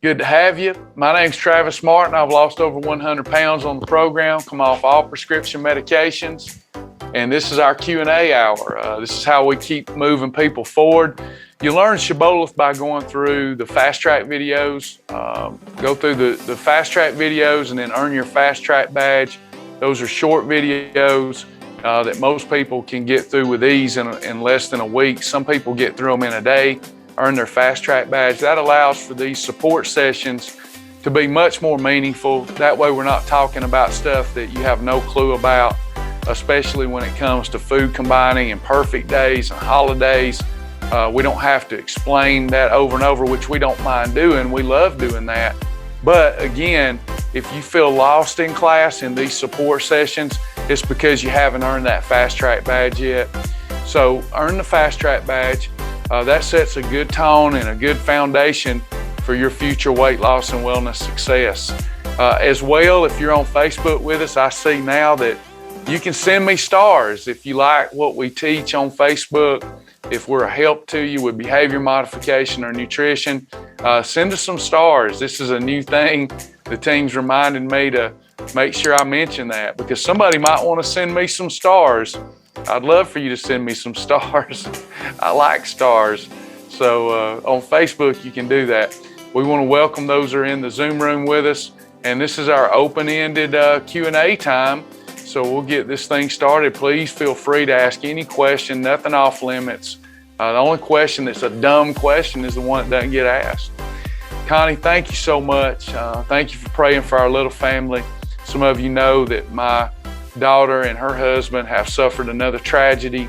Good to have you. My name's Travis Martin. I've lost over 100 pounds on the program, come off all prescription medications, and this is our Q&A hour. This is how we keep moving people forward. You learn Shibboleth by going through the fast track videos. Go through the fast track videos and then earn your fast track badge. Those are short videos that most people can get through with ease in less than a week. Some people get through them in a day, earn their fast track badge. That allows for these support sessions to be much more meaningful. That way we're not talking about stuff that you have no clue about, especially when it comes to food combining and perfect days and holidays. We don't have to explain that over and over, which we don't mind doing. We love doing that. But again, if you feel lost in class in these support sessions, it's because you haven't earned that fast track badge yet. So earn the fast track badge. That sets a good tone and a good foundation for your future weight loss and wellness success. As well, if you're on Facebook with us, I see now that you can send me stars if you like what we teach on Facebook. If we're a help to you with behavior modification or nutrition, send us some stars. This is a new thing. The team's reminded me to make sure I mention that because somebody might want to send me some stars. I'd love for you to send me some stars. I like stars. So on Facebook, you can do that. We want to welcome those who are in the Zoom room with us. And this is our open-ended Q&A time. So we'll get this thing started. Please feel free to ask any question, nothing off limits. The only question that's a dumb question is the one that doesn't get asked. Connie, thank you so much. Thank you for praying for our little family. Some of you know that my daughter and her husband have suffered another tragedy.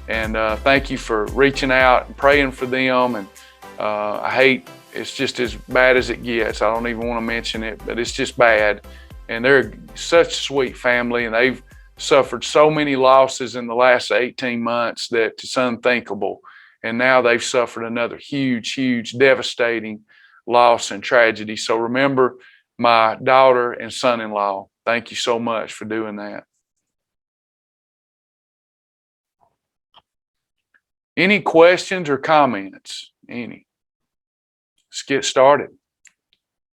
And thank you for reaching out and praying for them. And it's just as bad as it gets. I don't even want to mention it, but it's just bad. And they're such a sweet family, and they've suffered so many losses in the last 18 months that it's unthinkable. And now they've suffered another huge, devastating loss and tragedy. So remember my daughter and son-in-law. Thank you so much for doing that. Any questions or comments? Any? Let's get started.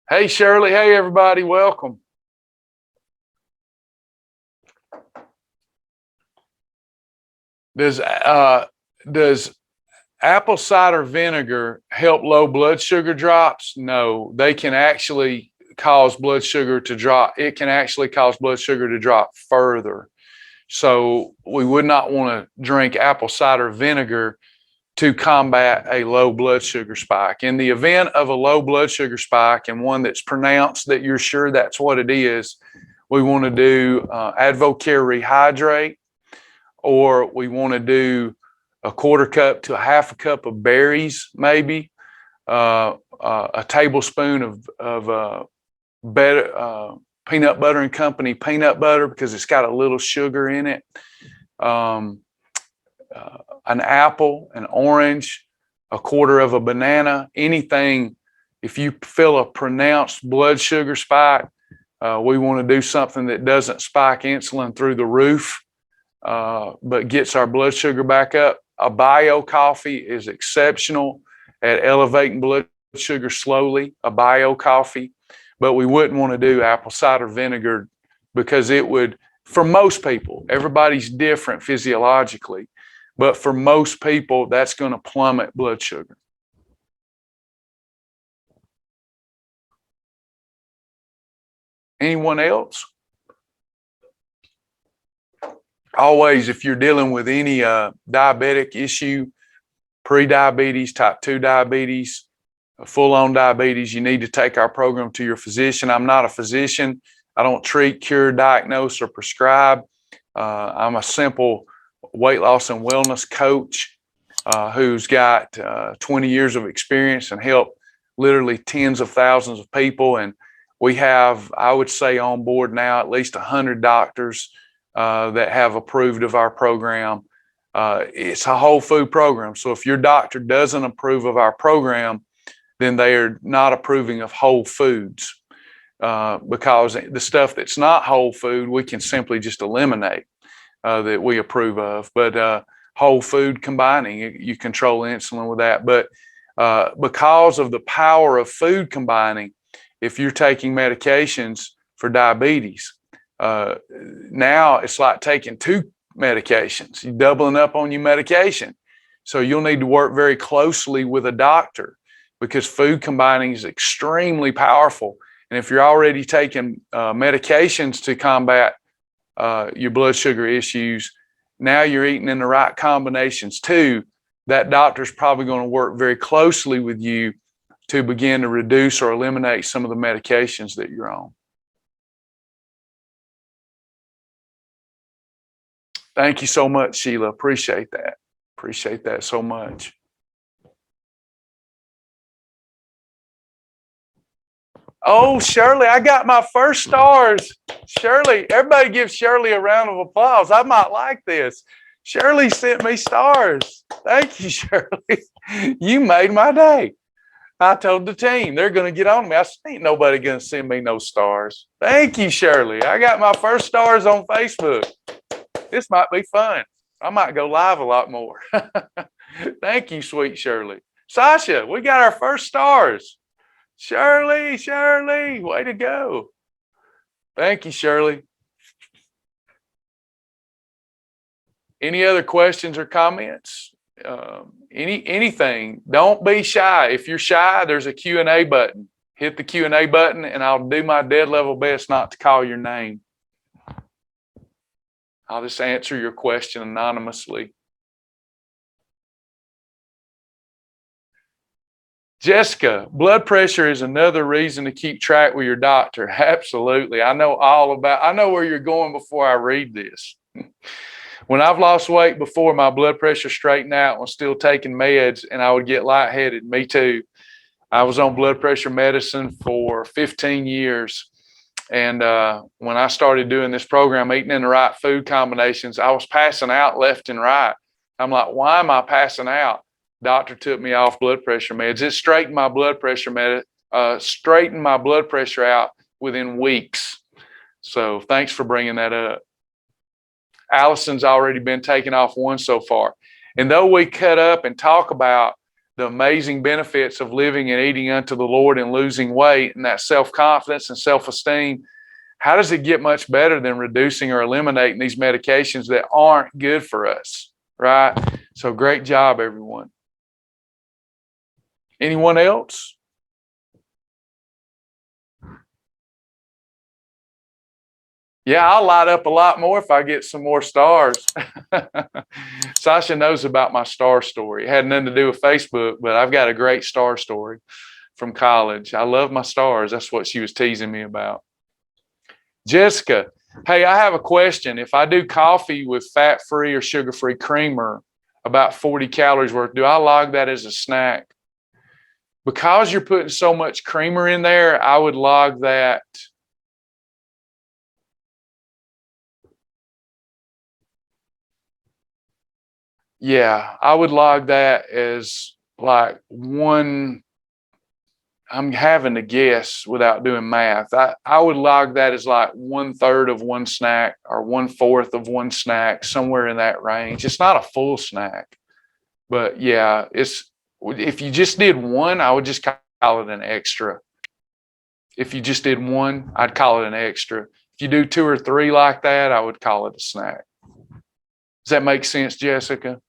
Hey, Shirley. Hey, everybody. Welcome. Does apple cider vinegar help low blood sugar drops? No, they can actually cause blood sugar to drop. It can actually cause blood sugar to drop further. So we would not want to drink apple cider vinegar to combat a low blood sugar spike. In the event of a low blood sugar spike and one that's pronounced that you're sure that's what it is, we want to do Advocare Rehydrate, or we want to do a quarter cup to a half a cup of berries, maybe a tablespoon of peanut butter and company peanut butter because it's got a little sugar in it, an apple, an orange, a quarter of a banana, anything. If you feel a pronounced blood sugar spike, we want to do something that doesn't spike insulin through the roof, but gets our blood sugar back up. A bio coffee is exceptional at elevating blood sugar slowly, a bio coffee, but we wouldn't want to do apple cider vinegar because it would, for most people, everybody's different physiologically, but for most people, that's going to plummet blood sugar. Anyone else? Always, if you're dealing with any diabetic issue, pre-diabetes, type 2 diabetes, full-on diabetes, you need to take our program to your physician. I'm not a physician. I don't treat, cure, diagnose, or prescribe. I'm a simple weight loss and wellness coach who's got 20 years of experience and helped literally tens of thousands of people. And we have, I would say, on board now at least 100 doctors that have approved of our program. It's a whole food program. So if your doctor doesn't approve of our program, then they are not approving of whole foods because the stuff that's not whole food, we can simply just eliminate that we approve of. But whole food combining, you control insulin with that. But because of the power of food combining. If you're taking medications for diabetes, now it's like taking two medications. You're doubling up on your medication. So you'll need to work very closely with a doctor because food combining is extremely powerful. And if you're already taking medications to combat your blood sugar issues, now you're eating in the right combinations too. That doctor's probably going to work very closely with you to begin to reduce or eliminate some of the medications that you're on. Thank you so much, Sheila. Appreciate that. Appreciate that so much. Oh, Shirley, I got my first stars. Shirley, everybody give Shirley a round of applause. I might like this. Shirley sent me stars. Thank you, Shirley. You made my day. I told the team they're going to get on me. I said, ain't nobody going to send me no stars. Thank you, Shirley. I got my first stars on Facebook. This might be fun. I might go live a lot more. Thank you, sweet Shirley. Sasha, we got our first stars. Shirley, way to go. Thank you, Shirley. Any other questions or comments? Anything? Don't be shy. If you're shy, there's a Q&A button. Hit the Q&A button and I'll do my dead level best not to call your name. I'll just answer your question anonymously. Jessica, blood pressure is another reason to keep track with your doctor. Absolutely. I know where you're going before I read this. When I've lost weight before, my blood pressure straightened out and was still taking meds and I would get lightheaded. Me too. I was on blood pressure medicine for 15 years. And when I started doing this program, eating in the right food combinations, I was passing out left and right. I'm like, why am I passing out? Doctor took me off blood pressure meds. It straightened my blood pressure out within weeks. So thanks for bringing that up. Allison's already been taken off one so far. And though we cut up and talk about the amazing benefits of living and eating unto the Lord and losing weight and that self-confidence and self-esteem, how does it get much better than reducing or eliminating these medications that aren't good for us, right? So great job, everyone. Anyone else? Yeah, I'll light up a lot more if I get some more stars. Sasha knows about my star story. It had nothing to do with Facebook, but I've got a great star story from college. I love my stars. That's what she was teasing me about. Jessica, hey, I have a question. If I do coffee with fat-free or sugar-free creamer, about 40 calories worth, do I log that as a snack? Because you're putting so much creamer in there, I would log that. Yeah, I would log that as like one. I'm having to guess without doing math. I would log that as like 1/3 of one snack or 1/4 of one snack, somewhere in that range. It's not a full snack, but yeah, if you just did one, I would just call it an extra. If you just did one, I'd call it an extra. If you do 2 or 3 like that, I would call it a snack. Does that make sense, Jessica?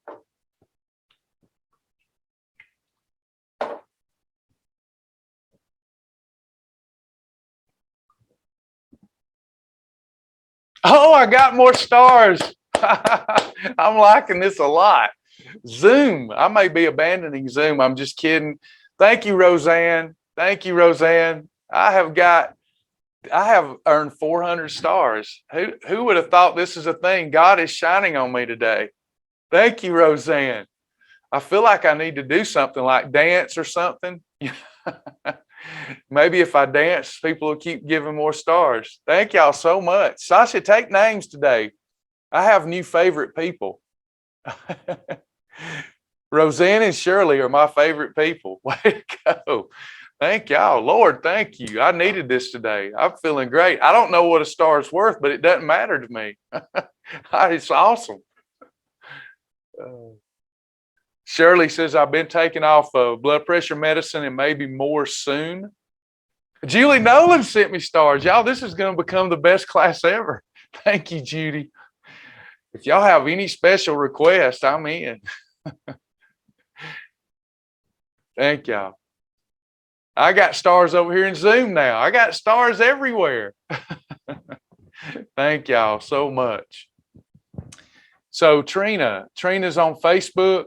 Oh, I got more stars. I'm liking this a lot. Zoom. I may be abandoning Zoom. I'm just kidding. Thank you, Roseanne. Thank you, Roseanne. I have earned 400 stars. Who would have thought this is a thing? God is shining on me today. Thank you, Roseanne. I feel like I need to do something like dance or something. Maybe if I dance, people will keep giving more stars. Thank y'all so much. Sasha, take names today. I have new favorite people. Roseanne and Shirley are my favorite people. Way to go. Thank y'all. Lord, thank you. I needed this today. I'm feeling great. I don't know what a star is worth, but it doesn't matter to me. It's awesome. Shirley says, I've been taking off blood pressure medicine and maybe more soon. Julie Nolan sent me stars. Y'all, this is going to become the best class ever. Thank you, Judy. If y'all have any special requests, I'm in. Thank y'all. I got stars over here in Zoom now. I got stars everywhere. Thank y'all so much. So Trina's on Facebook.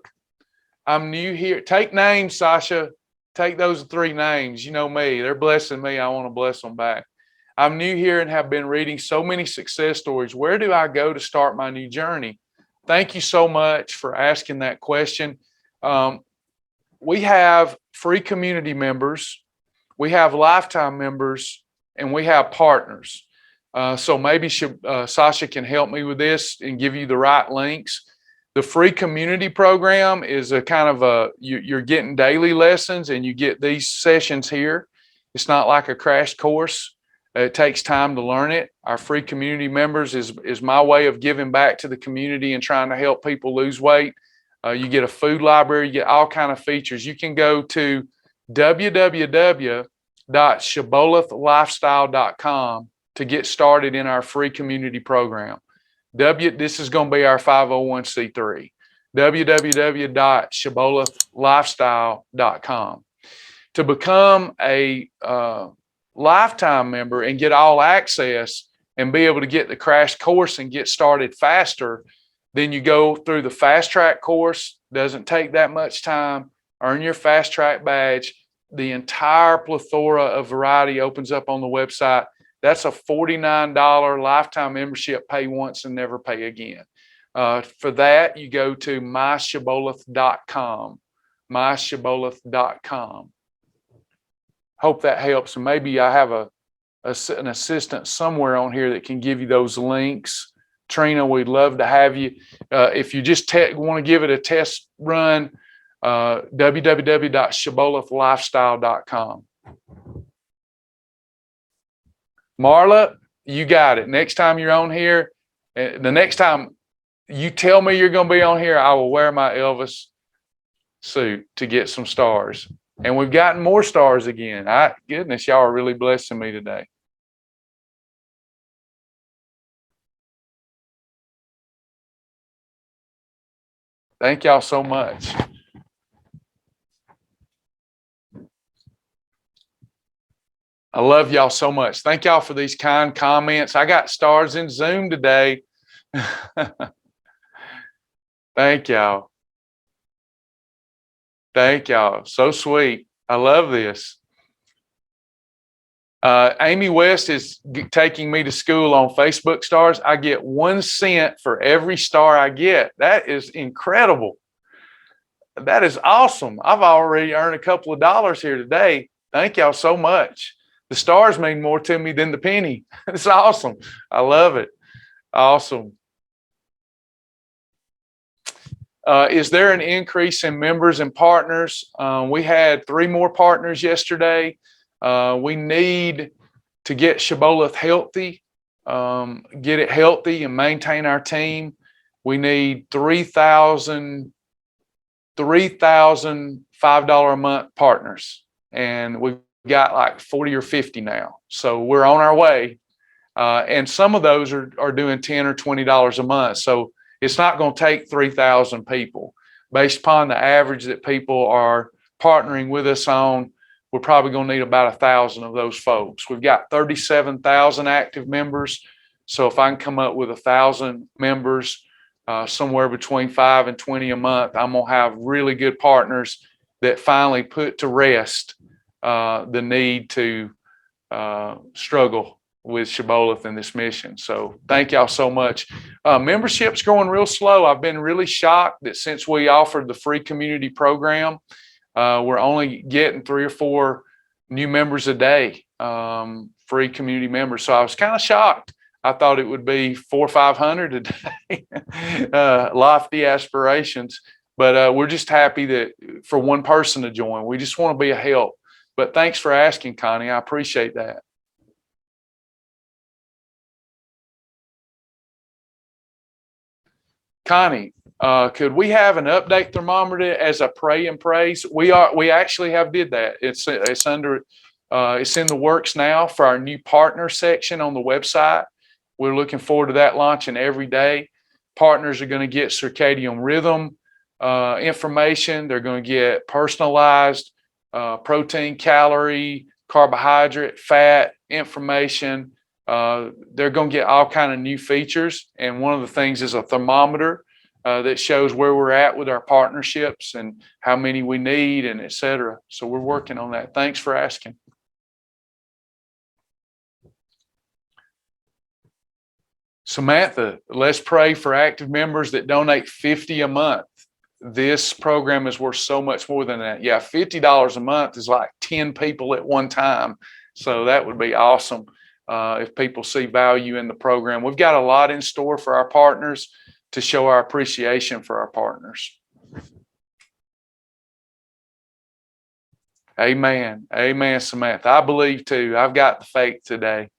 I'm new here. Take names, Sasha. Take those 3 names. You know me. They're blessing me. I want to bless them back. I'm new here and have been reading so many success stories. Where do I go to start my new journey? Thank you so much for asking that question. We have free community members, we have lifetime members, and we have partners. So maybe Sasha can help me with this and give you the right links. The free community program is a kind of you're getting daily lessons and you get these sessions here. It's not like a crash course. It takes time to learn it. Our free community members is my way of giving back to the community and trying to help people lose weight. You get a food library, you get all kind of features. You can go to www.shibbolethlifestyle.com to get started in our free community program. This is going to be our 501c3. www.shibbolethlifestyle.com. To become a lifetime member and get all access and be able to get the crash course and get started faster, then you go through the fast track course. Doesn't take that much time. Earn your fast track badge. The entire plethora of variety opens up on the website. That's a $49 lifetime membership. Pay once and never pay again. For that, you go to myshibboleth.com. myshibboleth.com. Hope that helps. And maybe I have an assistant somewhere on here that can give you those links. Trina, we'd love to have you. If you just want to give it a test run, www.shibbolethlifestyle.com. Marla, you got it. Next time you're on here, the next time you tell me you're going to be on here, I will wear my Elvis suit to get some stars. And we've gotten more stars again. Goodness, y'all are really blessing me today. Thank y'all so much. I love y'all so much. Thank y'all for these kind comments. I got stars in Zoom today. Thank y'all. Thank y'all. So sweet. I love this. Amy West is taking me to school on Facebook stars. I get 1 cent for every star I get. That is incredible. That is awesome. I've already earned a couple of dollars here today. Thank y'all so much. The stars mean more to me than the penny. It's awesome. I love it. Awesome. Is there an increase in members and partners? We had 3 more partners yesterday. We need to get Shibboleth healthy, get it healthy and maintain our team. We need 3,000 $5 a month partners. And we've got like 40 or 50 now. So we're on our way. And some of those are doing $10 or $20 a month. So it's not going to take 3,000 people. Based upon the average that people are partnering with us on, we're probably going to need about 1,000 of those folks. We've got 37,000 active members. So if I can come up with 1,000 members, somewhere between 5 and 20 a month, I'm going to have really good partners that finally put to rest the need to struggle with Shibboleth and this mission. So thank y'all so much. Membership's growing real slow. I've been really shocked that since we offered the free community program, we're only getting 3 or 4 new members a day, free community members. So I was kind of shocked. I thought it would be 400 or 500 a day. Lofty aspirations, but we're just happy that for one person to join. We just want to be a help. But thanks for asking, Connie. I appreciate that. Connie, Could we have an update thermometer as a pray and praise? We actually have did that. It's in the works now for our new partner section on the website. We're looking forward to that launching every day. Partners are going to get circadian rhythm information. They're going to get personalized protein, calorie, carbohydrate, fat information. They're going to get all kind of new features. And one of the things is a thermometer that shows where we're at with our partnerships and how many we need and et cetera. So we're working on that. Thanks for asking. Samantha, let's pray for active members that donate $50 a month. This program is worth so much more than that. Yeah, $50 a month is like 10 people at one time. So that would be awesome if people see value in the program. We've got a lot in store for our partners to show our appreciation for our partners. Amen. Amen, Samantha. I believe too. I've got the faith today.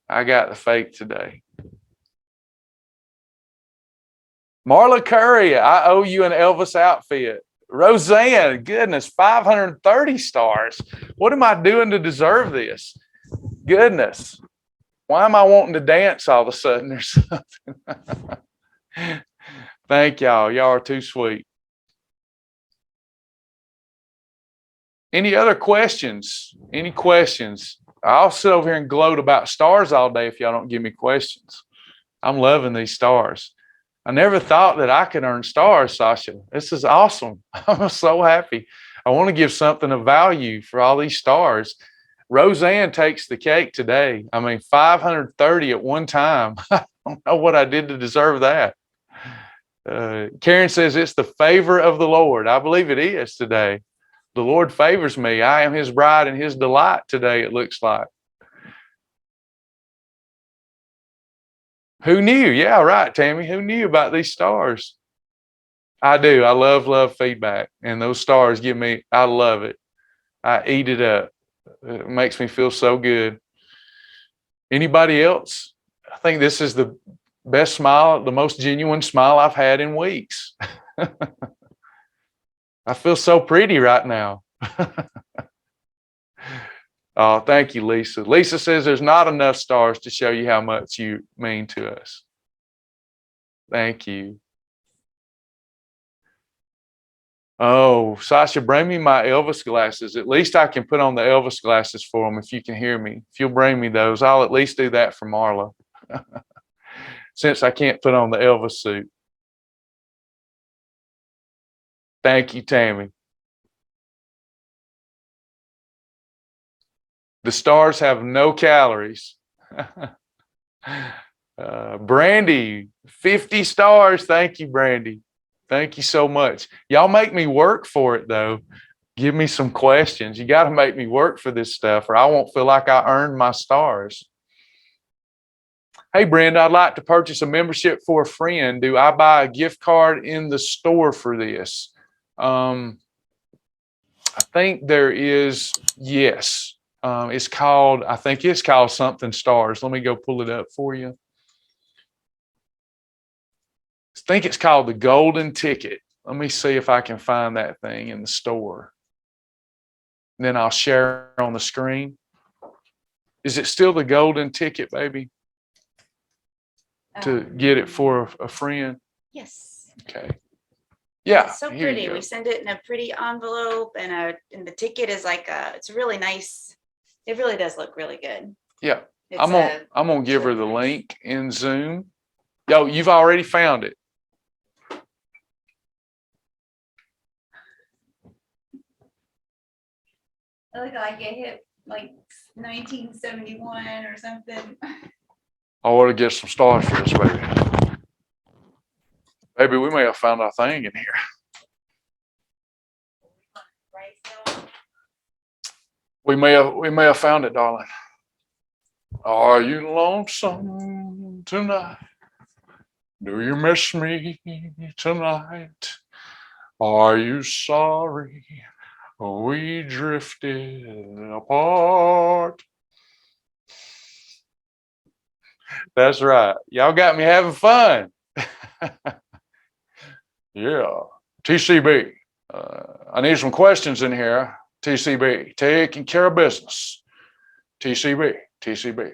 I got the faith today. Marla Curry, I owe you an Elvis outfit. Roseanne, goodness, 530 stars. What am I doing to deserve this? Goodness. Why am I wanting to dance all of a sudden or something? Thank y'all. Y'all are too sweet. Any other questions? Any questions? I'll sit over here and gloat about stars all day if y'all don't give me questions. I'm loving these stars. I never thought that I could earn stars, Sasha. This is awesome. I'm so happy. I want to give something of value for all these stars. Roseanne takes the cake today. I mean, 530 at one time. I don't know what I did to deserve that. Karen says it's the favor of the Lord. I believe it is today. The Lord favors me. I am his bride and his delight today, it looks like. Who knew? Yeah, right, Tammy. Who knew about these stars? I do. I love feedback. And those stars give me, I love it. I eat it up. It makes me feel so good. Anybody else? I think this is the best smile, the most genuine smile I've had in weeks. I feel so pretty right now. Oh, thank you, Lisa. Lisa says there's not enough stars to show you how much you mean to us. Thank you. Oh, Sasha, bring me my Elvis glasses. At least I can put on the Elvis glasses for them if you can hear me. If you'll bring me those, I'll at least do that for Marla. Since I can't put on the Elvis suit. Thank you, Tammy. The stars have no calories. Brandy, 50 stars. Thank you, Brandy. Thank you so much. Y'all make me work for it, though. Give me some questions. You got to make me work for this stuff, or I won't feel like I earned my stars. Hey, Brenda, I'd like to purchase a membership for a friend. Do I buy a gift card in the store for this? I think there is, yes. I think it's called something stars. Let me go pull it up for you. I think it's called the golden ticket. Let me see if I can find that thing in the store. And then I'll share on the screen. Is it still the golden ticket, baby? To get it for a friend? Yes. Okay. Yeah. It's so pretty. We send it in a pretty envelope, and the ticket is like it's really nice. It really does look really good. Yeah. I'm gonna give her the link in Zoom. Yo, you've already found it. I look like it hit like 1971 or something. I want to get some stars for this, baby. Maybe we may have found our thing in here. We may have found it, darling. Are you lonesome tonight? Do you miss me tonight? Are you sorry we drifted apart? That's right. Y'all got me having fun. Yeah. TCB. I need some questions in here. TCB. Taking care of business. TCB. TCB.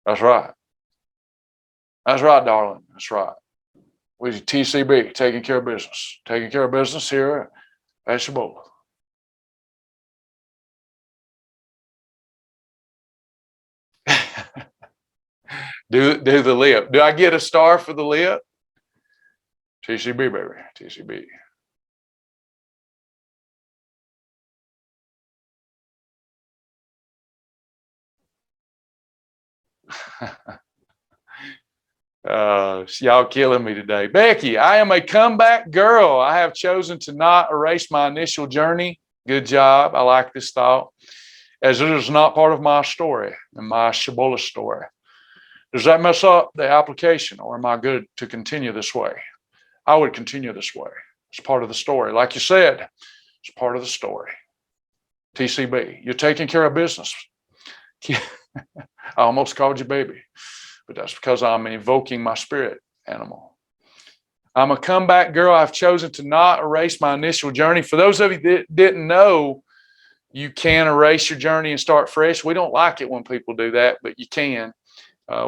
That's right. That's right, darling. That's right. We TCB, taking care of business. Taking care of business here at Shibboleth. do the lip. Do I get a star for the lip? TCB, baby. TCB. Y'all killing me today. Becky, I am a comeback girl. I have chosen to not erase my initial journey. Good job. I like this thought, as it is not part of my story and my Shibboleth story. Does that mess up the application, or am I good to continue this way? I would continue this way. It's part of the story. Like you said, it's part of the story. TCB, you're taking care of business. I almost called you baby, but that's because I'm invoking my spirit animal. I'm a comeback girl. I've chosen to not erase my initial journey. For those of you that didn't know, you can erase your journey and start fresh. We don't like it when people do that, but you can.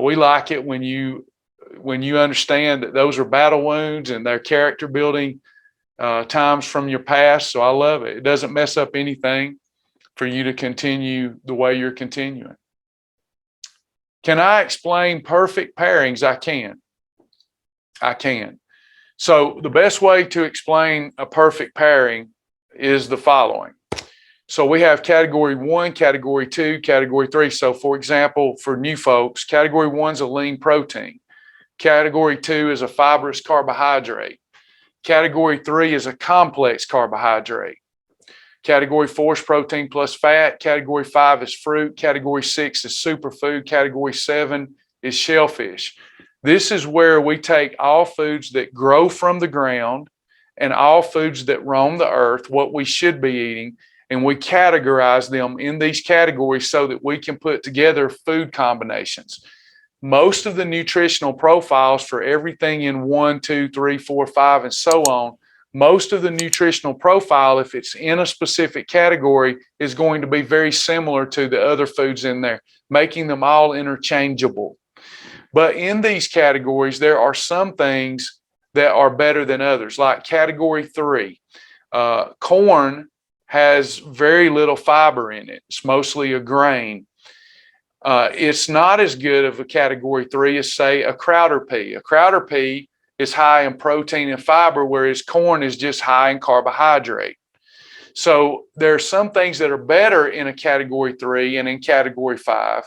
We like it when you understand that those are battle wounds and they're character building times from your past. So I love it. It doesn't mess up anything for you to continue the way you're continuing. Can I explain perfect pairings? I can. I can. So the best way to explain a perfect pairing is the following. So we have category 1, category 2, category 3. So for example, for new folks, category 1 is a lean protein. Category 2 is a fibrous carbohydrate. Category 3 is a complex carbohydrate. Category 4 is protein plus fat. Category 5 is fruit. Category 6 is superfood. Category 7 is shellfish. This is where we take all foods that grow from the ground and all foods that roam the earth, what we should be eating, and we categorize them in these categories so that we can put together food combinations. Most of the nutritional profiles for everything in 1, 2, 3, 4, 5, and so on, most of the nutritional profile, if it's in a specific category, is going to be very similar to the other foods in there, making them all interchangeable. But in these categories, there are some things that are better than others, like category 3. Corn has very little fiber in it. It's mostly a grain. It's not as good of a category 3 as, say, a Crowder pea. A Crowder pea is high in protein and fiber, whereas corn is just high in carbohydrate. So there are some things that are better in a category 3 and in category 5.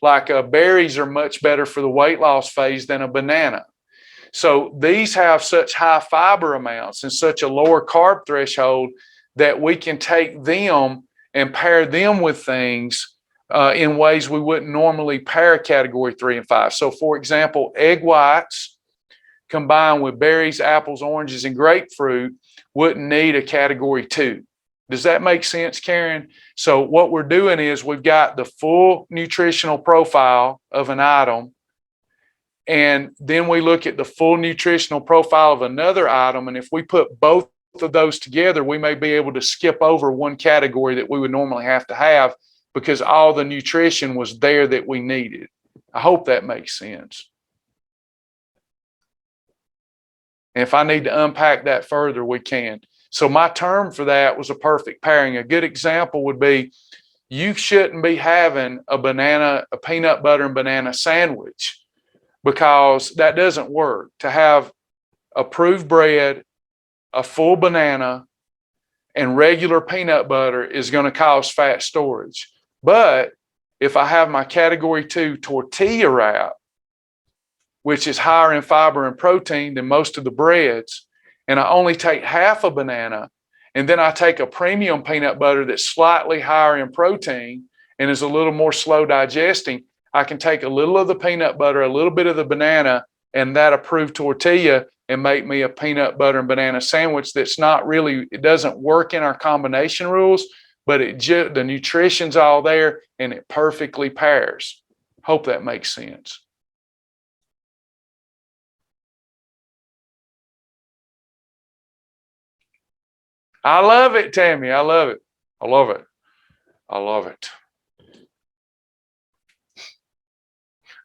Like berries are much better for the weight loss phase than a banana. So these have such high fiber amounts and such a lower carb threshold that we can take them and pair them with things in ways we wouldn't normally pair category 3 and 5. So for example, egg whites combined with berries, apples, oranges, and grapefruit wouldn't need a category 2. Does that make sense, Karen? So what we're doing is we've got the full nutritional profile of an item, and then we look at the full nutritional profile of another item. And if we put both of those together, we may be able to skip over one category that we would normally have to have because all the nutrition was there that we needed. I hope that makes sense. And if I need to unpack that further, we can. So my term for that was a perfect pairing. A good example would be you shouldn't be having a peanut butter and banana sandwich, because that doesn't work. To have approved bread, a full banana, and regular peanut butter is going to cause fat storage. But if I have my category 2 tortilla wrap, which is higher in fiber and protein than most of the breads, and I only take half a banana, and then I take a premium peanut butter that's slightly higher in protein and is a little more slow digesting, I can take a little of the peanut butter, a little bit of the banana, and that approved tortilla and make me a peanut butter and banana sandwich that's not really, it doesn't work in our combination rules, but the nutrition's all there and it perfectly pairs. Hope that makes sense. I love it, Tammy. I love it. I love it. I love it.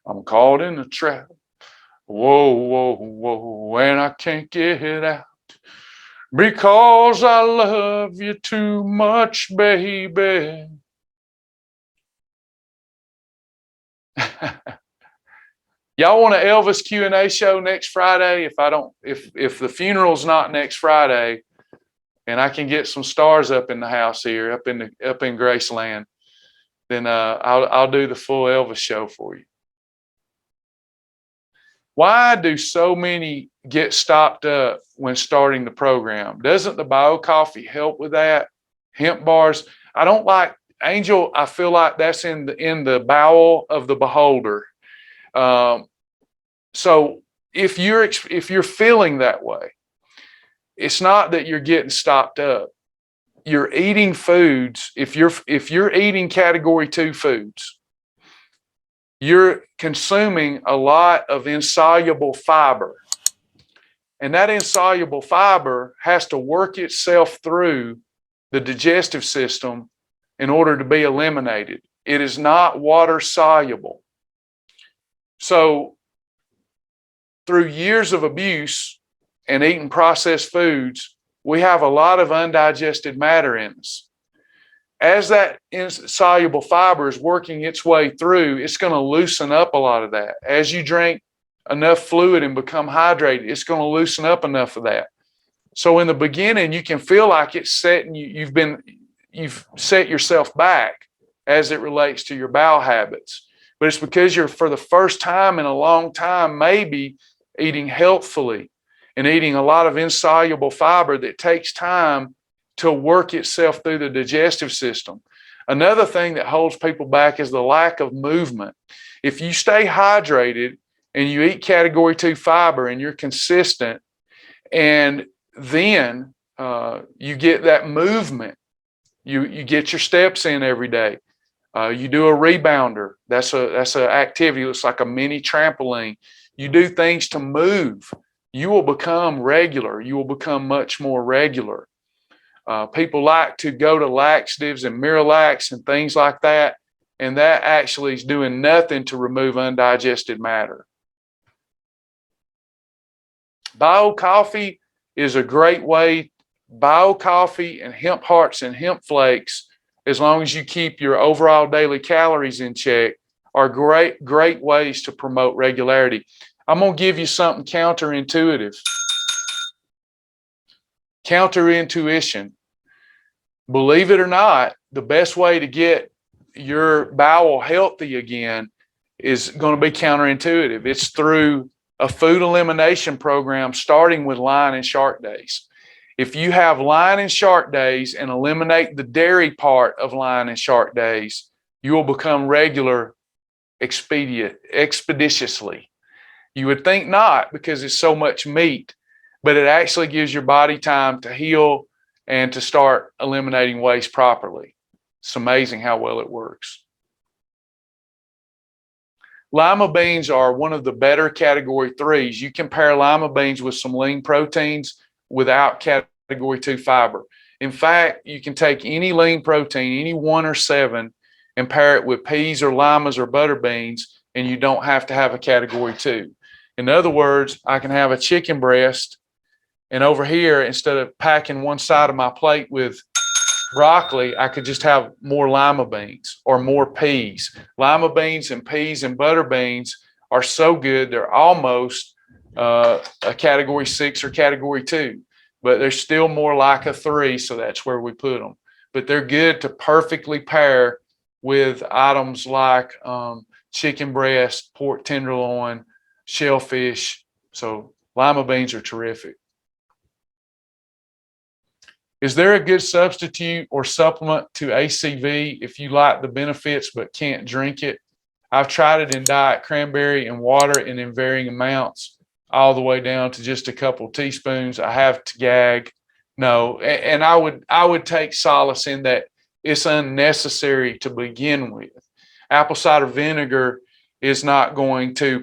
I'm caught in a trap. Whoa, whoa, whoa, and I can't get out because I love you too much, baby. Y'all want an Elvis Q&A show next Friday? If the funeral's not next Friday, and I can get some stars up in the house here, up in Graceland, then I'll do the full Elvis show for you. Why do so many get stopped up when starting the program? Doesn't the bio coffee help with that? Hemp bars. I don't like Angel. I feel like that's in the bowel of the beholder. So if you're feeling that way, it's not that you're getting stopped up. You're eating foods. If you're eating category 2 foods, you're consuming a lot of insoluble fiber. And that insoluble fiber has to work itself through the digestive system in order to be eliminated. It is not water soluble. So through years of abuse and eating processed foods, we have a lot of undigested matter in us. As that insoluble fiber is working its way through, it's going to loosen up a lot of that. As you drink enough fluid and become hydrated, it's going to loosen up enough of that. So in the beginning, you can feel like it's setting you've set yourself back as it relates to your bowel habits. But it's because you're, for the first time in a long time, maybe eating healthfully and eating a lot of insoluble fiber that takes time to work itself through the digestive system. Another thing that holds people back is the lack of movement. If you stay hydrated and you eat category 2 fiber and you're consistent, and then you get that movement, you get your steps in every day. You do a rebounder. That's an activity. It looks like a mini trampoline. You do things to move. You will become regular. You will become much more regular. People like to go to laxatives and Miralax and things like that, and that actually is doing nothing to remove undigested matter. Bio coffee is a great way. Bio coffee and hemp hearts and hemp flakes, as long as you keep your overall daily calories in check, are great ways to promote regularity. I'm going to give you something counterintuitive. Counterintuition. Believe it or not, the best way to get your bowel healthy again is going to be counterintuitive. It's through a food elimination program starting with line and shark days. If you have line and shark days and eliminate the dairy part of line and shark days, you will become regular expeditiously. You would think not, because it's so much meat, but it actually gives your body time to heal and to start eliminating waste properly. It's amazing how well it works. Lima beans are one of the better category 3s. You compare lima beans with some lean proteins without category 2 fiber. In fact, you can take any lean protein, any 1 or 7, and pair it with peas or limas or butter beans, and you don't have to have a category 2. In other words, I can have a chicken breast, and over here, instead of packing one side of my plate with broccoli, I could just have more lima beans or more peas. Lima beans and peas and butter beans are so good, they're almost a category 6 or category 2, but they're still more like a 3, so that's where we put them. But they're good to perfectly pair with items like chicken breast, pork tenderloin, shellfish. So lima beans are terrific. Is there a good substitute or supplement to ACV if you like the benefits but can't drink it? I've tried it in diet cranberry and water and in varying amounts, all the way down to just a couple of teaspoons. I have to gag. No, and I would take solace in that it's unnecessary to begin with. Apple cider vinegar is not going to,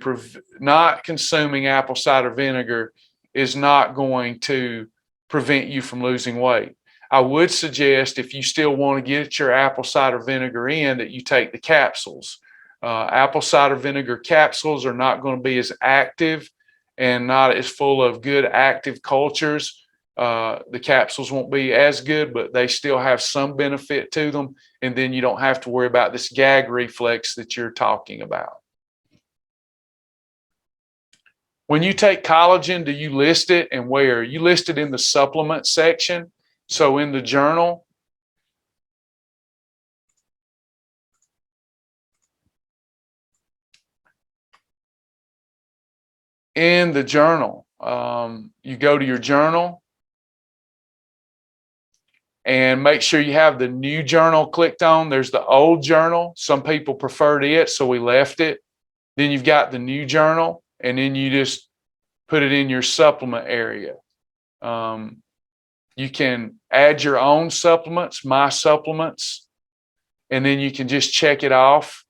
not consuming apple cider vinegar is not going to prevent you from losing weight. I would suggest, if you still want to get your apple cider vinegar in, that you take the capsules. Apple cider vinegar capsules are not going to be as active and not as full of good active cultures. The capsules won't be as good, but they still have some benefit to them. And then you don't have to worry about this gag reflex that you're talking about. When you take collagen, do you list it and where? You list it in the supplement section. So in the journal, you go to your journal and make sure you have the new journal clicked on. There's the old journal. Some people preferred it, so we left it. Then you've got the new journal, and then you just put it in your supplement area. You can add your own supplements, my supplements, and then you can just check it off.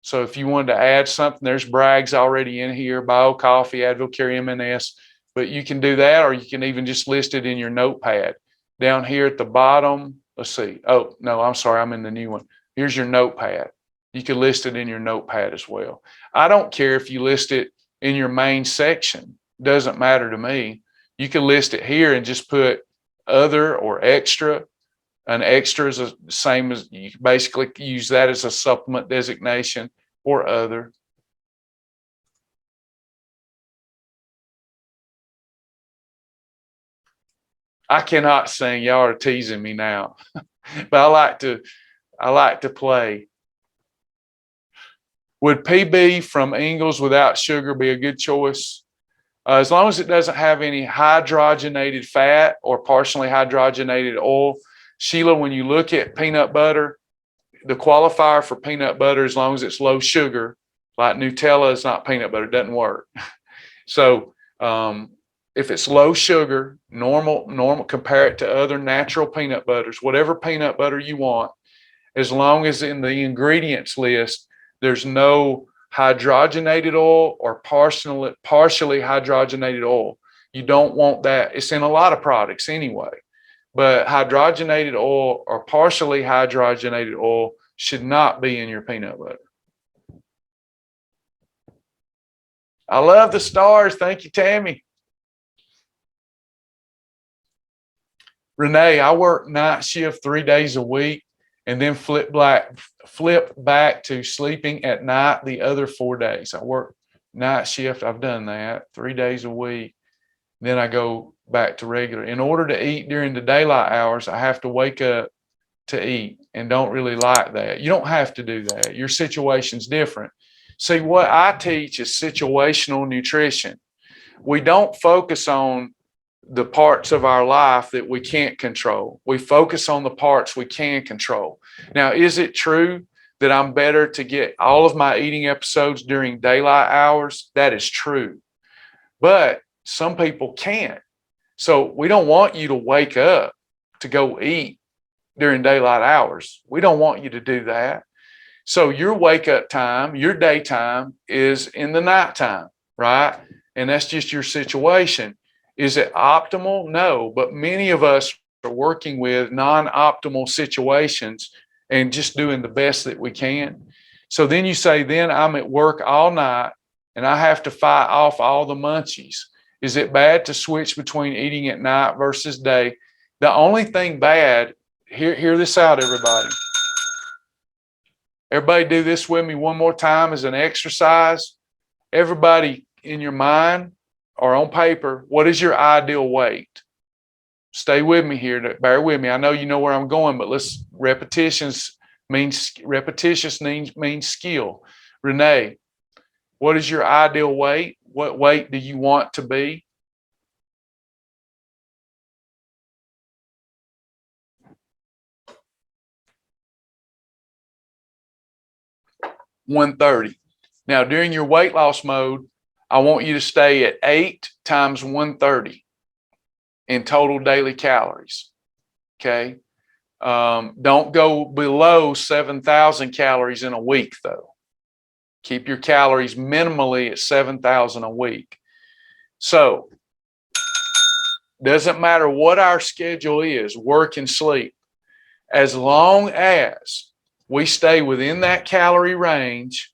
So if you wanted to add something, there's Bragg's already in here, Bio Coffee, Advil Carry MNS, but you can do that, or you can even just list it in your notepad. Down here at the bottom, let's see. Oh, no, I'm sorry, I'm in the new one. Here's your notepad. You can list it in your notepad as well. I don't care if you list it in your main section. Doesn't matter to me. You can list it here and just put other or extra. An extra is the same as, you basically use that as a supplement designation, or other. I cannot sing. Y'all are teasing me now, but I like to play. Would PB from Ingles without sugar be a good choice? As long as it doesn't have any hydrogenated fat or partially hydrogenated oil. Sheila, when you look at peanut butter, the qualifier for peanut butter, as long as it's low sugar, like Nutella is not peanut butter, it doesn't work. So if it's low sugar, normal, compare it to other natural peanut butters, whatever peanut butter you want, as long as in the ingredients list, there's no hydrogenated oil or partially hydrogenated oil. You don't want that. It's in a lot of products anyway, but hydrogenated oil or partially hydrogenated oil should not be in your peanut butter. I love the stars. Thank you, Tammy. Renee, I work night shift 3 days a week and then flip back to sleeping at night the other 4 days. I work night shift. I've done that 3 days a week. Then I go back to regular. In order to eat during the daylight hours, I have to wake up to eat, and don't really like that. You don't have to do that. Your situation's different. See, what I teach is situational nutrition. We don't focus on the parts of our life that we can't control. We focus on the parts we can control. Now, is it true that I'm better to get all of my eating episodes during daylight hours? That is true. But some people can't. So we don't want you to wake up to go eat during daylight hours. We don't want you to do that. So your wake up time, your daytime is in the nighttime, right? And that's just your situation. Is it optimal? No, but many of us are working with non-optimal situations and just doing the best that we can. So then you say, then I'm at work all night and I have to fight off all the munchies. Is it bad to switch between eating at night versus day? The only thing bad, hear this out, everybody. Everybody do this with me one more time as an exercise. Everybody in your mind or on paper, what is your ideal weight? Stay with me here. Bear with me. I know you know where I'm going, but repetitions means skill. Renee, what is your ideal weight? What weight do you want to be? $130. Now, during your weight loss mode, I want you to stay at 8 times 130 in total daily calories. Okay. Don't go below 7,000 calories in a week, though. Keep your calories minimally at 7,000 a week. So Doesn't matter what our schedule is, work and sleep, as long as we stay within that calorie range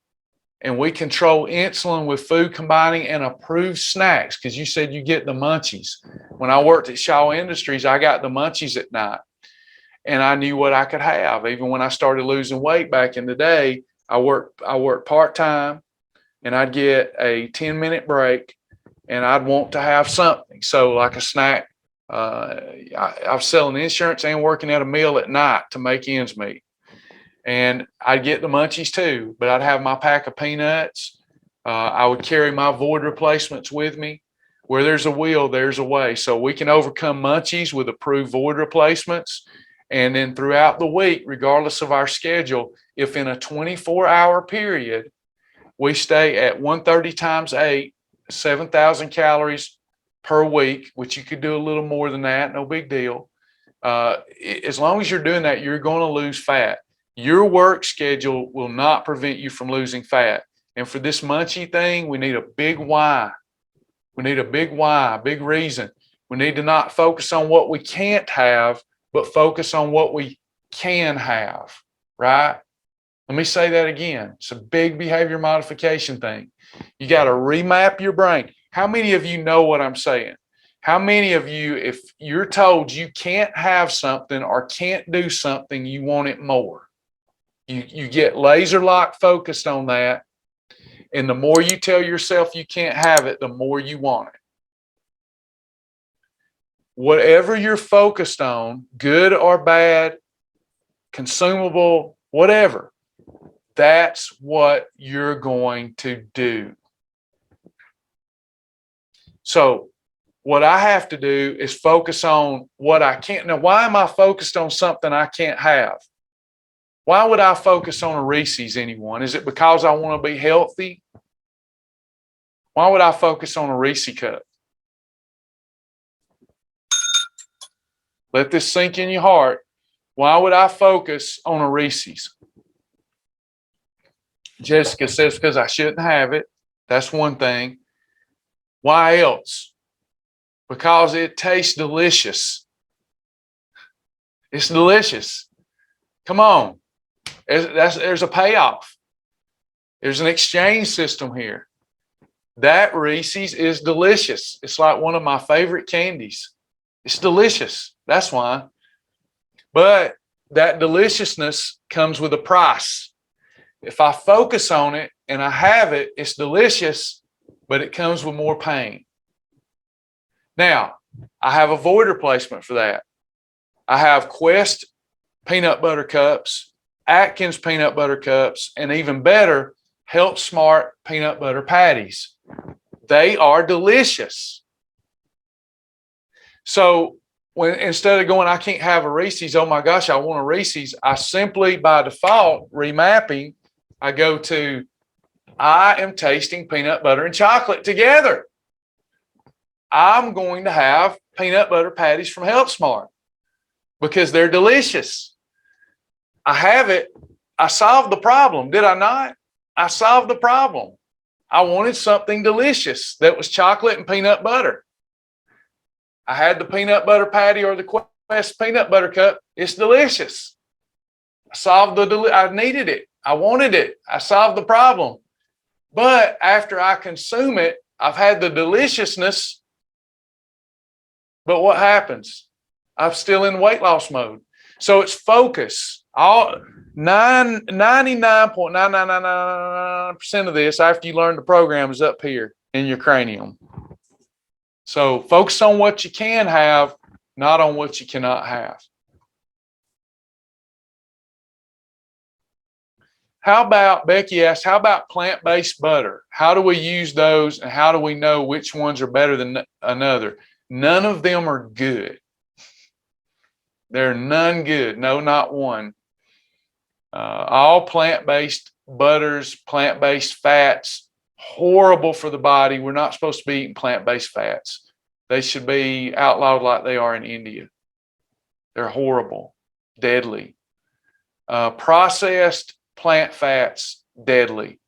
and we control insulin with food combining and approved snacks, because you said you get the munchies. When I worked at Shaw Industries, I got the munchies at night, and I knew what I could have. Even when I started losing weight back in the day, I worked part-time, and I'd get a 10-minute break, and I'd want to have something. So like a snack, I was selling insurance and working at a mill at night to make ends meet. And I'd get the munchies too, but I'd have my pack of peanuts. I would carry my void replacements with me. Where there's a will, there's a way. So we can overcome munchies with approved void replacements. And then throughout the week, regardless of our schedule, if in a 24-hour period, we stay at 130 times 8, 7,000 calories per week, which you could do a little more than that, no big deal. As long as you're doing that, you're going to lose fat. Your work schedule will not prevent you from losing fat. And for this munchie thing, we need a big why. We need a big why, a big reason. We need to not focus on what we can't have, but focus on what we can have, right? Let me say that again. It's a big behavior modification thing. You got to remap your brain. How many of you know what I'm saying? How many of you, if you're told you can't have something or can't do something, you want it more? You get laser lock focused on that. And the more you tell yourself you can't have it, the more you want it. Whatever you're focused on, good or bad, consumable, whatever, that's what you're going to do. So what I have to do is focus on what I can't. Now, why am I focused on something I can't have? Why would I focus on a Reese's, anyone? Is it because I want to be healthy? Why would I focus on a Reese cup? Let this sink in your heart. Why would I focus on a Reese's? Jessica says because I shouldn't have it. That's one thing. Why else? Because it tastes delicious. It's delicious. Come on. There's a payoff. There's an exchange system here. That Reese's is delicious. It's like one of my favorite candies. It's delicious. That's why. But that deliciousness comes with a price. If I focus on it and I have it, it's delicious, but it comes with more pain. Now, I have a void replacement for that. I have Quest peanut butter cups, Atkins peanut butter cups, and even better, Health Smart peanut butter patties. They are delicious. So when instead of going, I can't have a Reese's, oh my gosh, I want a Reese's, I simply by default remapping, I go to, I am tasting peanut butter and chocolate together. I'm going to have peanut butter patties from Health Smart because they're delicious. I have it. I solved the problem. Did I not? I solved the problem. I wanted something delicious that was chocolate and peanut butter. I had the peanut butter patty or the Quest peanut butter cup. It's delicious. I solved I needed it. I wanted it. I solved the problem. But after I consume it, I've had the deliciousness. But what happens? I'm still in weight loss mode. So it's focus. 99.9999% of this after you learn the program is up here in your cranium. So focus on what you can have, not on what you cannot have. How about, Becky asked, how about plant-based butter? How do we use those and how do we know which ones are better than another? None of them are good. They're none good. No, not one. All plant-based butters, plant-based fats, horrible for the body. We're not supposed to be eating plant-based fats. They should be outlawed like they are in India. They're horrible, deadly. Processed plant fats, deadly.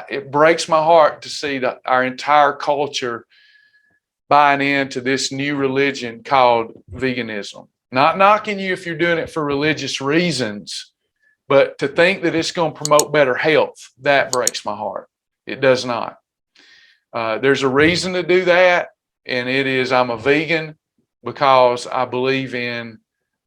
It breaks my heart to see that our entire culture buying into this new religion called veganism. Not knocking you if you're doing it for religious reasons, but to think that it's going to promote better health, that breaks my heart. It does not. There's a reason to do that, and it is I'm a vegan because I believe in,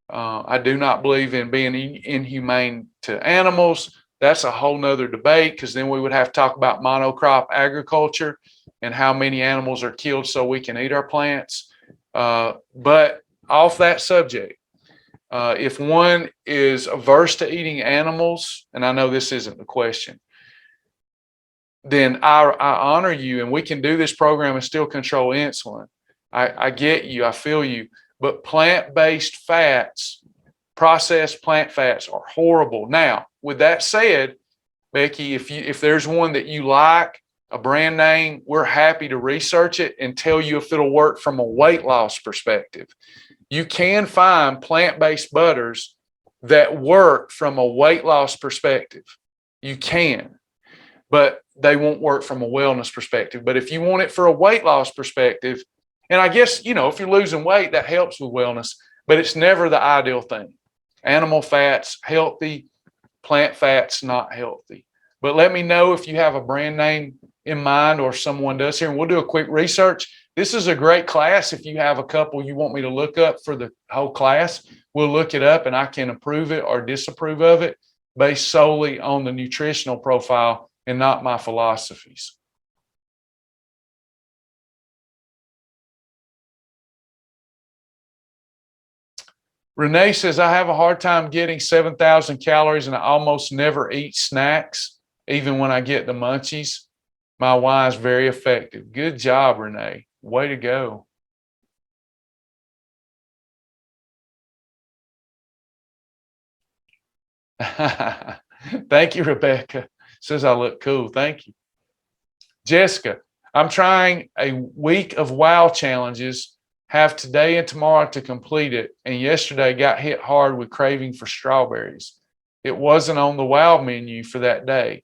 I do not believe in being inhumane to animals. That's a whole nother debate, because then we would have to talk about monocrop agriculture and how many animals are killed so we can eat our plants. But off that subject, if one is averse to eating animals, and I know this isn't the question, then I honor you, and we can do this program and still control insulin. I get you, I feel you, but plant-based fats, processed plant fats, are horrible. Now, with that said, Becky, if there's one that you like, a brand name, we're happy to research it and tell you if it'll work from a weight loss perspective. You can find plant-based butters that work from a weight loss perspective. You can, but they won't work from a wellness perspective. But if you want it for a weight loss perspective, and I guess, if you're losing weight, that helps with wellness, but it's never the ideal thing. Animal fats, healthy; plant fats, not healthy. But let me know if you have a brand name in mind, or someone does here, and we'll do a quick research. This is a great class. If you have a couple you want me to look up for the whole class, we'll look it up and I can approve it or disapprove of it based solely on the nutritional profile and not my philosophies. Renee says, I have a hard time getting 7,000 calories and I almost never eat snacks, even when I get the munchies. My why is very effective. Good job, Renee. Way to go. Thank you, Rebecca. Says I look cool. Thank you. Jessica, I'm trying a week of WOW challenges, have today and tomorrow to complete it, and yesterday got hit hard with craving for strawberries. It wasn't on the WOW menu for that day.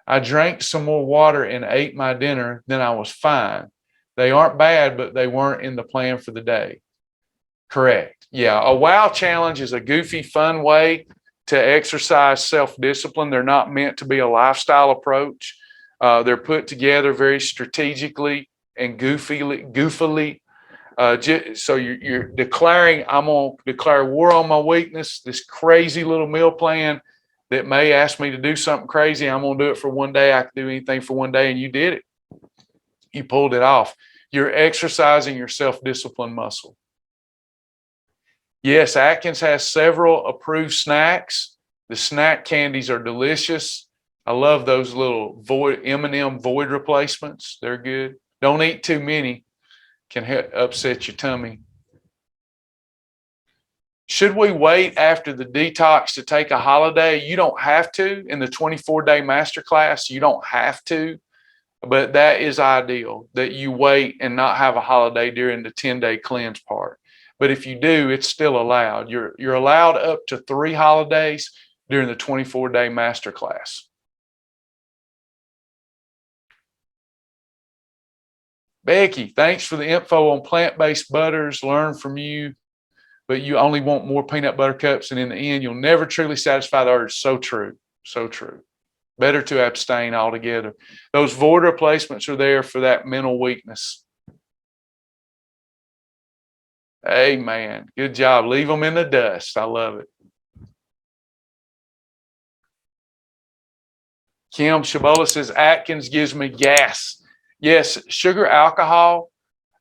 I drank some more water and ate my dinner, then I was fine. They aren't bad, but they weren't in the plan for the day. Correct. Yeah, a WOW challenge is a goofy, fun way to exercise self-discipline. They're not meant to be a lifestyle approach. They're put together very strategically and goofily. So you're declaring, I'm going to declare war on my weakness, this crazy little meal plan that may ask me to do something crazy. I'm going to do it for one day. I can do anything for one day. And you did it. You pulled it off. You're exercising your self-discipline muscle. Yes, Atkins has several approved snacks. The snack candies are delicious. I love those little M&M void replacements. They're good. Don't eat too many. Can upset your tummy. Should we wait after the detox to take a holiday? You don't have to. In the 24-day masterclass, you don't have to, but that is ideal, that you wait and not have a holiday during the 10-day cleanse part. But if you do, it's still allowed. You're allowed up to 3 holidays during the 24-day masterclass. Becky, thanks for the info on plant-based butters. Learn from you, but you only want more peanut butter cups, and in the end, you'll never truly satisfy the urge. So true. So true. Better to abstain altogether. Those void replacements are there for that mental weakness. Amen. Good job. Leave them in the dust. I love it. Kim Shibboleth says, Atkins gives me gas. Yes, sugar alcohol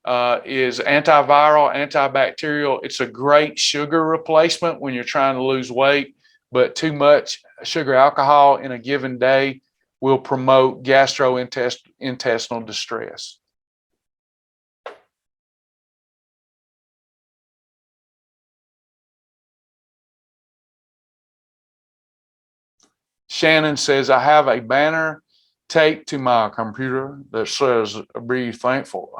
is antiviral, antibacterial. It's a great sugar replacement when you're trying to lose weight, but too much sugar alcohol in a given day will promote gastrointestinal distress. Shannon says, I have a banner taped to my computer that says, be thankful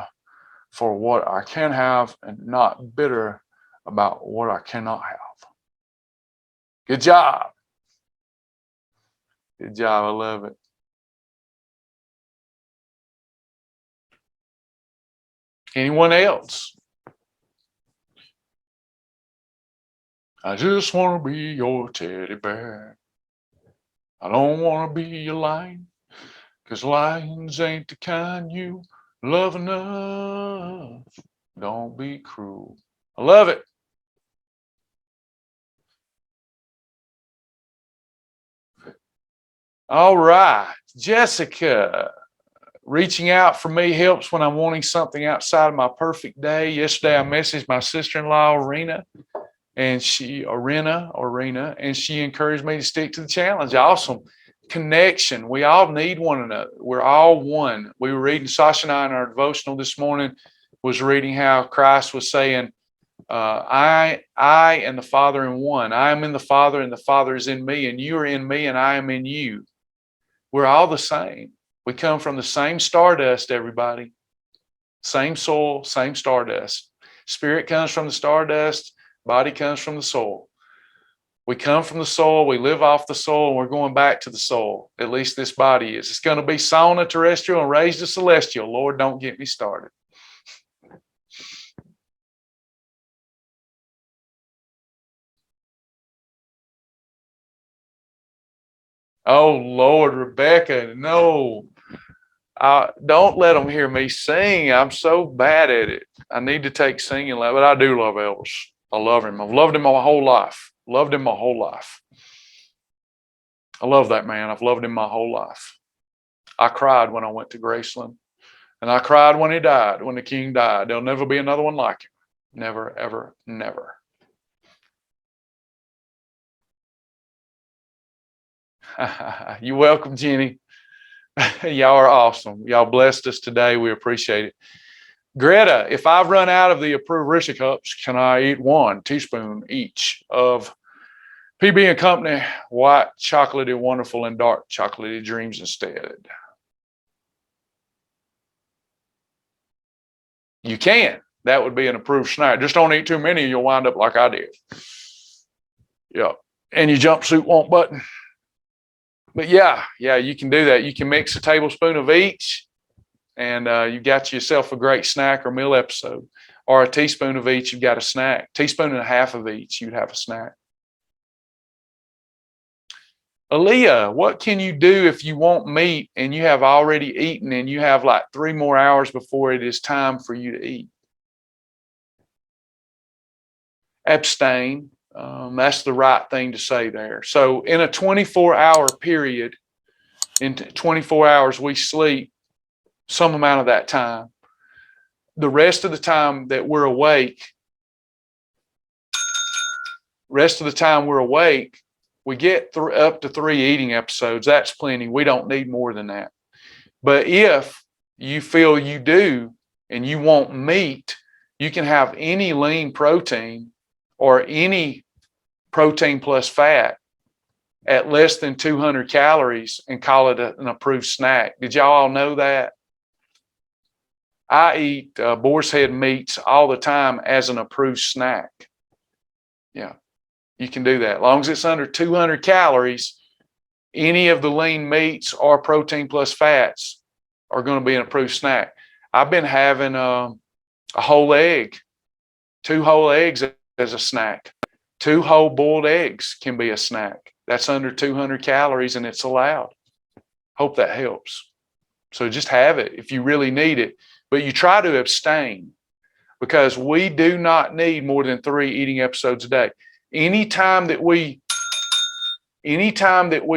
for what I can have and not bitter about what I cannot have. Good job. Good job. I love it. Anyone else? I just want to be your teddy bear. I don't want to be a lion, 'cause lions ain't the kind you love enough. Don't be cruel. I love it. All right, Jessica. Reaching out for me helps when I'm wanting something outside of my perfect day. Yesterday, I messaged my sister-in-law, Arena, and she encouraged me to stick to the challenge. Awesome connection. We all need one another. We're all one. We were reading, Sasha and I in our devotional this morning was reading how Christ was saying, I and the Father in one. I am in the Father and the Father is in me, and you are in me and I am in you. We're all the same. We come from the same stardust, everybody. Same soil, same stardust. Spirit comes from the stardust, body comes from the soil. We come from the soil, we live off the soil, and we're going back to the soil. At least this body is. It's going to be sown a terrestrial and raised a celestial. Lord, don't get me started. Oh, Lord, Rebecca, no. Don't let them hear me sing. I'm so bad at it. I need to take singing, but I do love Elvis. I love him. I've loved him my whole life. Loved him my whole life. I love that man. I've loved him my whole life. I cried when I went to Graceland, and I cried when he died, when the king died. There'll never be another one like him. Never, ever, never. You're welcome, Jenny. Y'all are awesome. Y'all blessed us today. We appreciate it. Greta, if I've run out of the approved Rishi cups, can I eat 1 teaspoon each of PB and Company white chocolatey wonderful and dark chocolatey dreams instead? You can. That would be an approved snack. Just don't eat too many, you'll wind up like I did. Yeah. And your jumpsuit won't button. But yeah, you can do that. You can mix a tablespoon of each, and you got yourself a great snack or meal episode. Or a teaspoon of each, you've got a snack. Teaspoon and a half of each, you'd have a snack. Aaliyah, what can you do if you want meat and you have already eaten and you have like 3 more hours before it is time for you to eat? Abstain. That's the right thing to say there. So in a 24-hour period, in 24 hours, we sleep some amount of that time. The rest of the time that we're awake, we get up to 3 eating episodes. That's plenty. We don't need more than that. But if you feel you do and you want meat, you can have any lean protein or any protein plus fat at less than 200 calories and call it an approved snack. Did y'all all know that? I eat boar's head meats all the time as an approved snack. Yeah, you can do that. As long as it's under 200 calories, any of the lean meats or protein plus fats are going to be an approved snack. I've been having a whole egg, 2 whole eggs as a snack. 2 whole boiled eggs can be a snack. That's under 200 calories and it's allowed. Hope that helps. So just have it if you really need it. But you try to abstain because we do not need more than 3 eating episodes a day. Anytime that we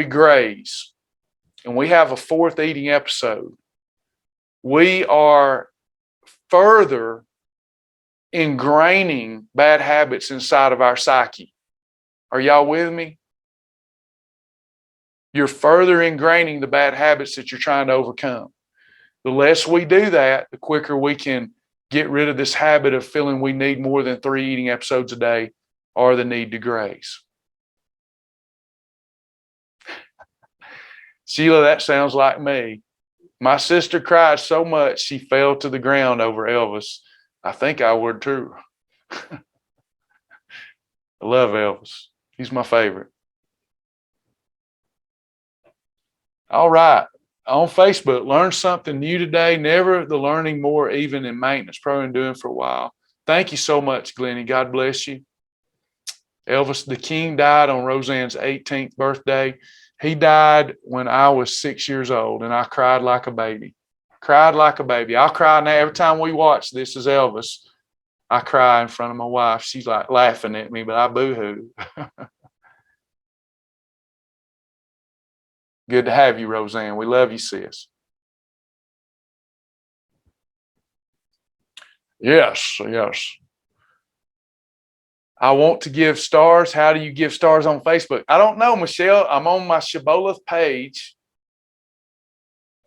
graze and we have a 4th eating episode, we are further ingraining bad habits inside of our psyche. Are y'all with me? You're further ingraining the bad habits that you're trying to overcome. The less we do that, the quicker we can get rid of this habit of feeling we need more than 3 eating episodes a day or the need to graze. Sheila, that sounds like me. My sister cried so much she fell to the ground over Elvis. I think I would too. I love Elvis. He's my favorite. All right. on Facebook. Learn something new today. Never the learning more, even in maintenance. Probably been doing for a while. Thank you so much, Glennie. God bless you. Elvis the King died on Roseanne's 18th birthday. He died when I was 6 years old, and I cried like a baby. Cried like a baby. I'll cry now every time we watch This Is Elvis. I cry in front of my wife. She's like laughing at me, but I boo-hoo. Good to have you, Roseanne. We love you, sis. Yes, yes. I want to give stars. How do you give stars on Facebook? I don't know, Michelle. I'm on my Shibboleth page,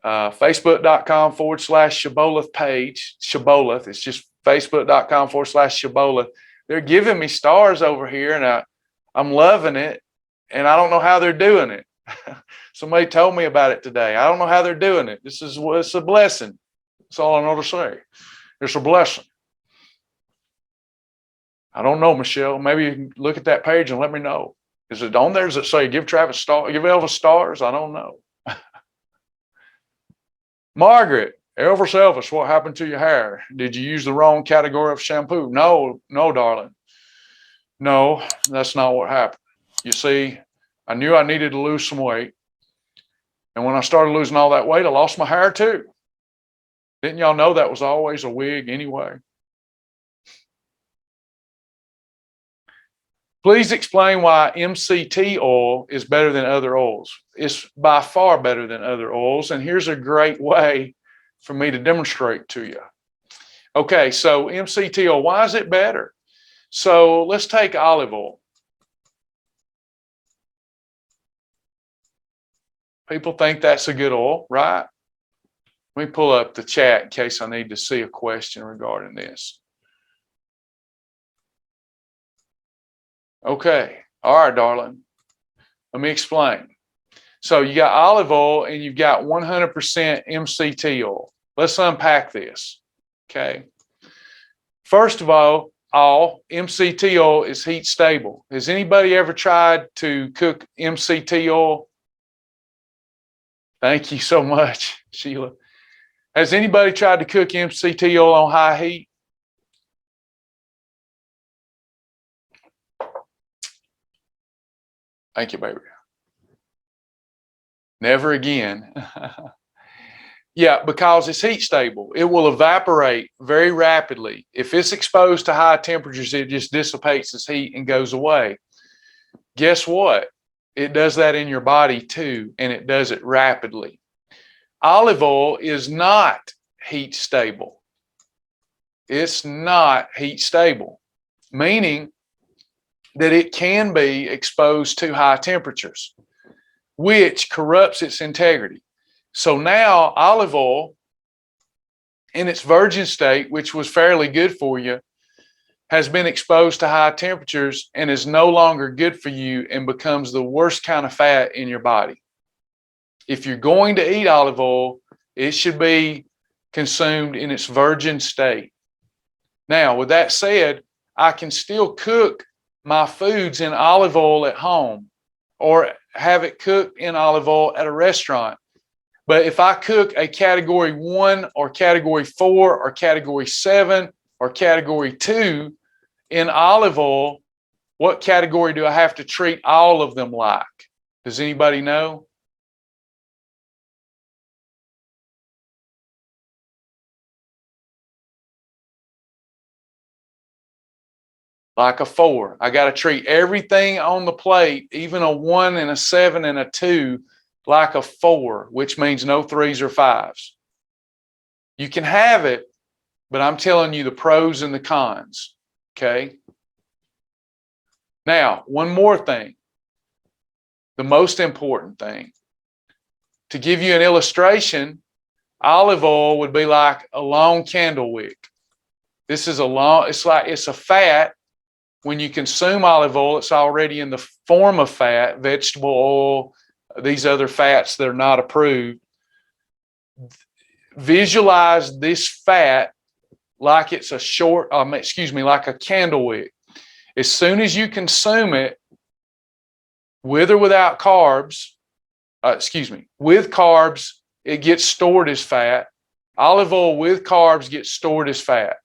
facebook.com/Shibboleth page. Shibboleth. It's just facebook.com/Shibboleth. They're giving me stars over here, and I'm loving it, and I don't know how they're doing it. Somebody told me about it today. I don't know how they're doing it. It's a blessing. That's all I know to say. It's a blessing. I don't know, Michelle. Maybe you can look at that page and let me know. Is it on there? Does it say give Travis star, give Elvis stars? I don't know. Margaret, Elvis, what happened to your hair? Did you use the wrong category of shampoo? No, darling. No, that's not what happened. You see, I knew I needed to lose some weight. And when I started losing all that weight, I lost my hair too. Didn't y'all know that was always a wig anyway? Please explain why MCT oil is better than other oils. It's by far better than other oils. And here's a great way for me to demonstrate to you. Okay, so MCT oil, why is it better? So let's take olive oil. People think that's a good oil, right? Let me pull up the chat in case I need to see a question regarding this. Okay. All right, darling. Let me explain. So you got olive oil and you've got 100% MCT oil. Let's unpack this. Okay. First of all, MCT oil is heat stable. Has anybody ever tried to cook MCT oil? Thank you so much, Sheila. Has anybody tried to cook MCT oil on high heat? Thank you, baby. Never again. Yeah, because it's heat stable. It will evaporate very rapidly. If it's exposed to high temperatures, it just dissipates its heat and goes away. Guess what? It does that in your body too, and it does it rapidly. Olive oil is not heat stable. It's not heat stable, meaning that it can be exposed to high temperatures, which corrupts its integrity. So now olive oil in its virgin state, which was fairly good for you, has been exposed to high temperatures and is no longer good for you and becomes the worst kind of fat in your body. If you're going to eat olive oil, it should be consumed in its virgin state. Now, with that said, I can still cook my foods in olive oil at home or have it cooked in olive oil at a restaurant. But if I cook a category 1 or category 4 or category 7 or category 2 in olive oil, what category do I have to treat all of them like? Does anybody know? Like a 4. I got to treat everything on the plate, even a 1 and a 7 and a 2, like a 4, which means no 3s or 5s. You can have it, but I'm telling you the pros and the cons. Okay. Now, one more thing. The most important thing. To give you an illustration, olive oil would be like a long candle wick. This is it's a fat. When you consume olive oil, it's already in the form of fat, vegetable oil, these other fats that are not approved. Visualize this fat like it's like a candle wick. As soon as you consume it, with or without carbs, with carbs it gets stored as fat. Olive oil with carbs gets stored as fat.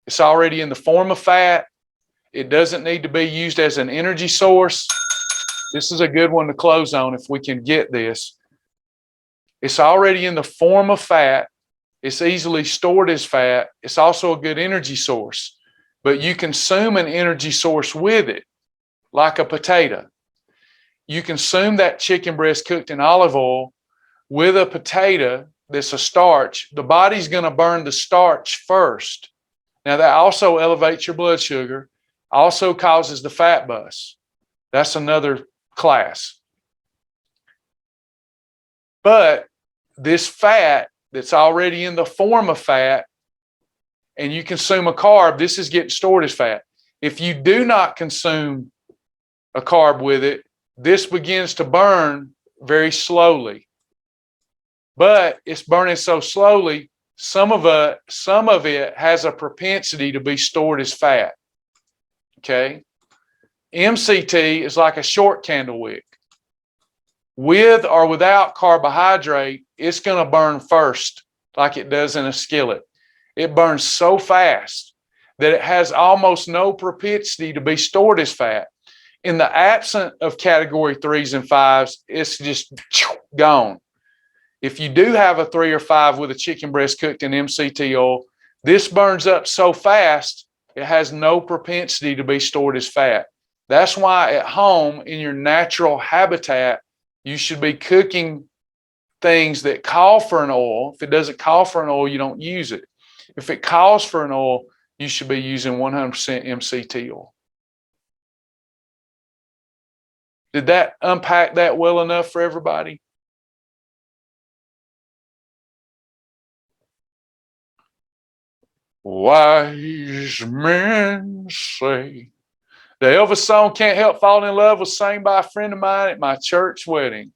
It's already in the form of fat. It doesn't need to be used as an energy source. This is a good one to close on if we can get this. It's already in the form of fat. It's easily stored as fat. It's also a good energy source. But you consume an energy source with it, like a potato. You consume that chicken breast cooked in olive oil with a potato that's a starch. The body's going to burn the starch first. Now, that also elevates your blood sugar, also causes the fat bus. That's another class. But this fat that's already in the form of fat, and you consume a carb, this is getting stored as fat. If you do not consume a carb with it, this begins to burn very slowly. But it's burning so slowly, some of it has a propensity to be stored as fat. Okay? MCT is like a short candle wick. With or without carbohydrate, it's going to burn first, like it does in a skillet. It burns so fast that it has almost no propensity to be stored as fat. In the absence of category 3s and 5s, it's just gone. If you do have a 3 or 5 with a chicken breast cooked in MCT oil, this burns up so fast, it has no propensity to be stored as fat. That's why at home, in your natural habitat, you should be cooking things that call for an oil. If it doesn't call for an oil, you don't use it. If it calls for an oil, you should be using 100% MCT oil. Did that unpack that well enough for everybody? Wise men say. The Elvis song Can't Help Falling in Love was sang by a friend of mine at my church wedding.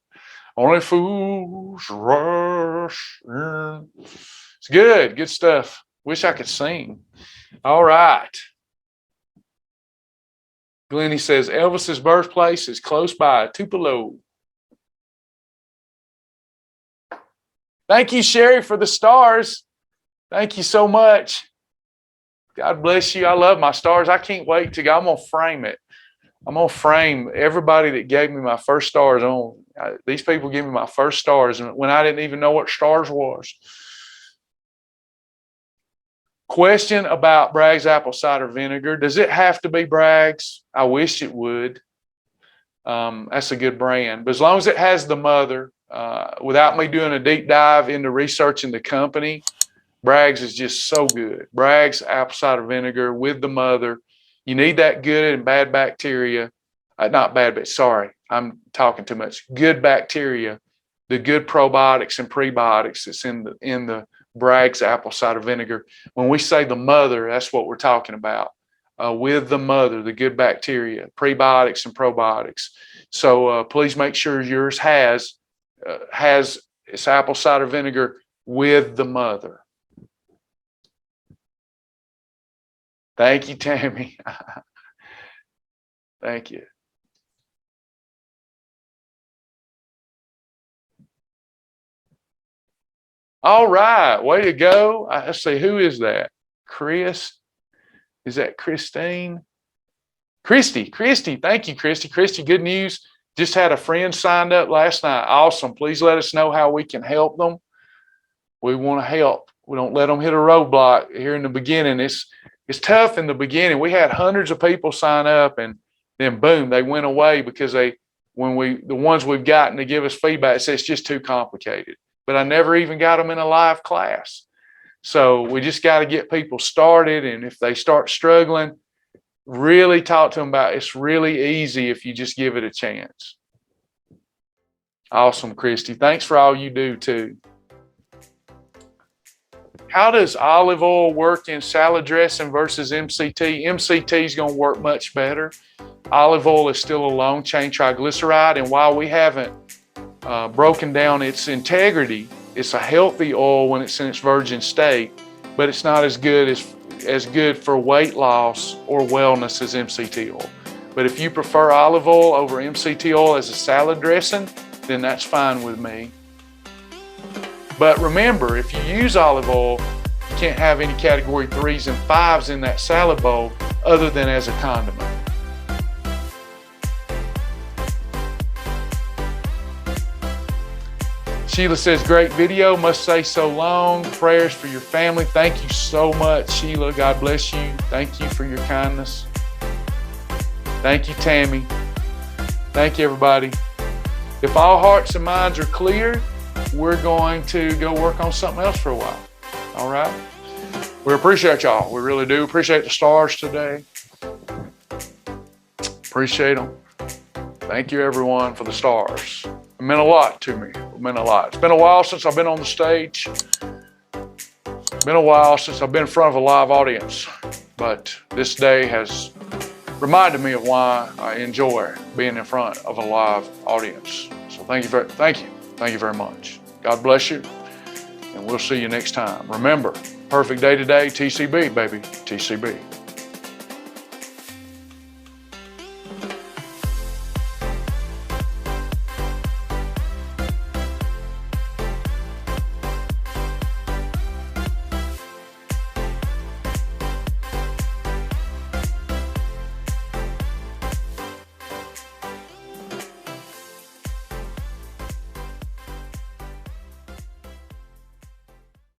Only fools rush in. It's good stuff. Wish I could sing. All right. Glennie says Elvis's birthplace is close by, Tupelo. Thank you, Sherry, for the stars. Thank you so much. God bless you. I love my stars. I can't wait to go. I'm going to frame it. I'm going to frame everybody that gave me my first stars. These people gave me my first stars when I didn't even know what stars was. Question about Bragg's apple cider vinegar. Does it have to be Bragg's? I wish it would. That's a good brand. But as long as it has the mother, without me doing a deep dive into researching the company, Bragg's is just so good. Bragg's apple cider vinegar with the mother. You need that good and bad bacteria. Not bad, but sorry, I'm talking too much. Good bacteria, the good probiotics and prebiotics that's in the Bragg's apple cider vinegar. When we say the mother, that's what we're talking about. With the mother, the good bacteria, prebiotics and probiotics. So please make sure yours has its apple cider vinegar with the mother. Thank you, Tammy. Thank you. All right, way to go. Let's see, who is that? Chris? Is that Christine? Christy, thank you, Christy. Christy, good news. Just had a friend signed up last night. Awesome. Please let us know how we can help them. We want to help. We don't let them hit a roadblock here in the beginning. It's tough in the beginning. We had hundreds of people sign up, and then boom, they went away because the ones we've gotten to give us feedback say it's just too complicated. But I never even got them in a live class. So we just got to get people started. And if they start struggling, really talk to them about it's really easy if you just give it a chance. Awesome, Christy. Thanks for all you do too. How does olive oil work in salad dressing versus MCT? MCT is going to work much better. Olive oil is still a long chain triglyceride. And while we haven't broken down its integrity, it's a healthy oil when it's in its virgin state, but it's not as good for weight loss or wellness as MCT oil. But if you prefer olive oil over MCT oil as a salad dressing, then that's fine with me. But remember, if you use olive oil, you can't have any category 3s and 5s in that salad bowl other than as a condiment. Sheila says, great video, must say so long. Prayers for your family. Thank you so much, Sheila. God bless you. Thank you for your kindness. Thank you, Tammy. Thank you, everybody. If all hearts and minds are clear, we're going to go work on something else for a while. All right? We appreciate y'all. We really do. Appreciate the stars today. Appreciate them. Thank you, everyone, for the stars. It meant a lot to me. It meant a lot. It's been a while since I've been on the stage. It's been a while since I've been in front of a live audience. But this day has reminded me of why I enjoy being in front of a live audience. So thank you very much. God bless you, and we'll see you next time. Remember, perfect day today, TCB, baby, TCB.